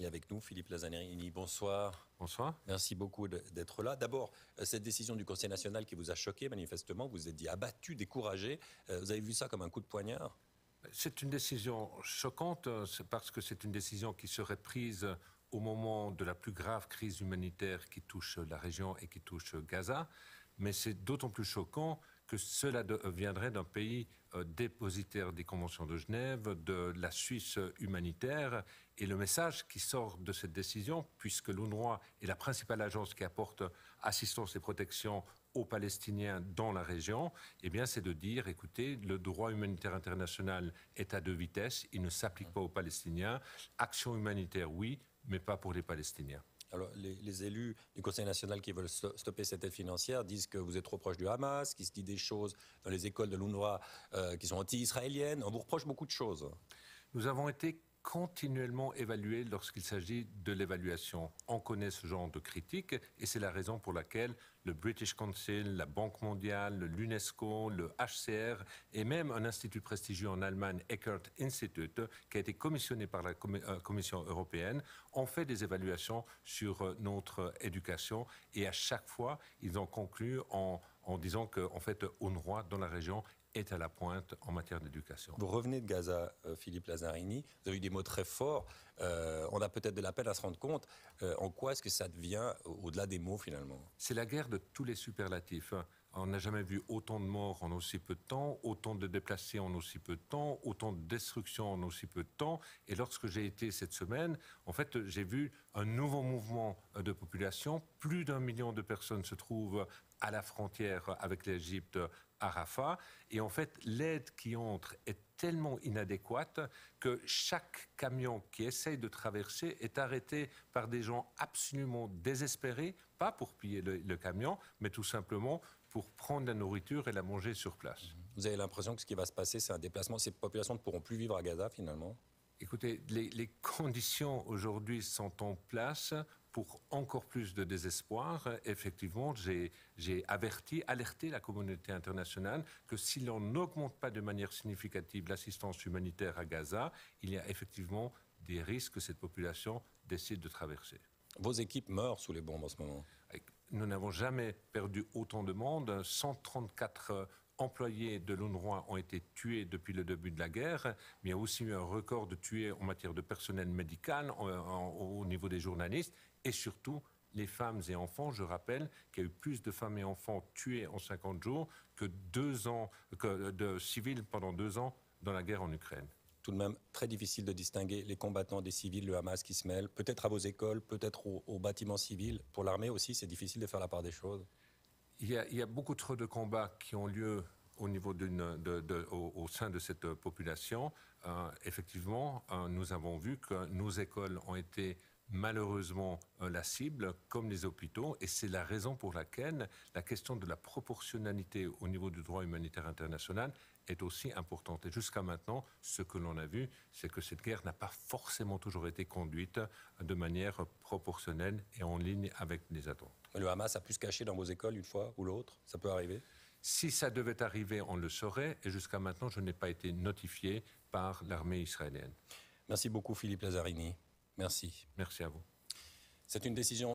est avec nous, Philippe Lazzarini. Bonsoir. Bonsoir. Merci beaucoup d'être là. D'abord, cette décision du Conseil national qui vous a choqué manifestement, vous vous êtes dit abattu, découragé. Vous avez vu ça comme un coup de poignard? C'est une décision choquante parce que c'est une décision qui serait prise au moment de la plus grave crise humanitaire qui touche la région et qui touche Gaza. Mais c'est d'autant plus choquant que cela viendrait d'un pays dépositaire des conventions de Genève, de la Suisse humanitaire. Et le message qui sort de cette décision, puisque l'UNRWA est la principale agence qui apporte assistance et protection aux Palestiniens dans la région, eh bien, c'est de dire, écoutez, le droit humanitaire international est à deux vitesses, il ne s'applique pas aux Palestiniens. Action humanitaire, oui, mais pas pour les Palestiniens. Alors, les élus du Conseil national qui veulent stopper cette aide financière disent que vous êtes trop proche du Hamas, qu'il se dit des choses dans les écoles de l'UNRWA qui sont anti-israéliennes. On vous reproche beaucoup de choses. Nous avons été continuellement évalués lorsqu'il s'agit de l'évaluation. On connaît ce genre de critiques et c'est la raison pour laquelle le British Council, la Banque mondiale, l'UNESCO, le HCR et même un institut prestigieux en Allemagne, Eckert Institute, qui a été commissionné par la Commission européenne, ont fait des évaluations sur notre éducation et à chaque fois, ils ont conclu en disant qu'en fait, UNRWA dans la région est à la pointe en matière d'éducation. Vous revenez de Gaza, Philippe Lazzarini. Vous avez eu des mots très forts. On a peut-être de la peine à se rendre compte. En quoi est-ce que ça devient au-delà des mots, finalement? C'est la guerre de tous les superlatifs. On n'a jamais vu autant de morts en aussi peu de temps, autant de déplacés en aussi peu de temps, autant de destruction en aussi peu de temps. Et lorsque j'ai été cette semaine, en fait, j'ai vu un nouveau mouvement de population. Plus d'1 million de personnes se trouvent à la frontière avec l'Égypte, à Rafah. Et en fait, l'aide qui entre est tellement inadéquate que chaque camion qui essaye de traverser est arrêté par des gens absolument désespérés, pas pour piller le camion, mais tout simplement pour prendre la nourriture et la manger sur place. Vous avez l'impression que ce qui va se passer, c'est un déplacement. Ces populations ne pourront plus vivre à Gaza, finalement? Écoutez, les conditions aujourd'hui sont en place pour encore plus de désespoir. Effectivement, j'ai alerté la communauté internationale que si l'on n'augmente pas de manière significative l'assistance humanitaire à Gaza, il y a effectivement des risques que cette population décide de traverser. Vos équipes meurent sous les bombes en ce moment. Nous n'avons jamais perdu autant de monde. 134 employés de l'UNRWA ont été tués depuis le début de la guerre, mais il y a aussi eu un record de tués en matière de personnel médical, au niveau des journalistes, et surtout les femmes et enfants. Je rappelle qu'il y a eu plus de femmes et enfants tués en 50 jours que de civils pendant 2 ans dans la guerre en Ukraine. Tout de même, très difficile de distinguer les combattants des civils, le Hamas qui se mêle, peut-être à vos écoles, peut-être aux bâtiments civils. Pour l'armée aussi, c'est difficile de faire la part des choses. Il y a beaucoup trop de combats qui ont lieu au niveau au sein de cette population. Effectivement, nous avons vu que nos écoles ont été malheureusement la cible, comme les hôpitaux, et c'est la raison pour laquelle la question de la proportionnalité au niveau du droit humanitaire international est aussi importante. Et jusqu'à maintenant, ce que l'on a vu, c'est que cette guerre n'a pas forcément toujours été conduite de manière proportionnelle et en ligne avec les attentes. Le Hamas a pu se cacher dans vos écoles une fois ou l'autre? Ça peut arriver? Si ça devait arriver, on le saurait, et jusqu'à maintenant, je n'ai pas été notifié par l'armée israélienne. Merci beaucoup, Philippe Lazzarini. Merci. Merci à vous. C'est une décision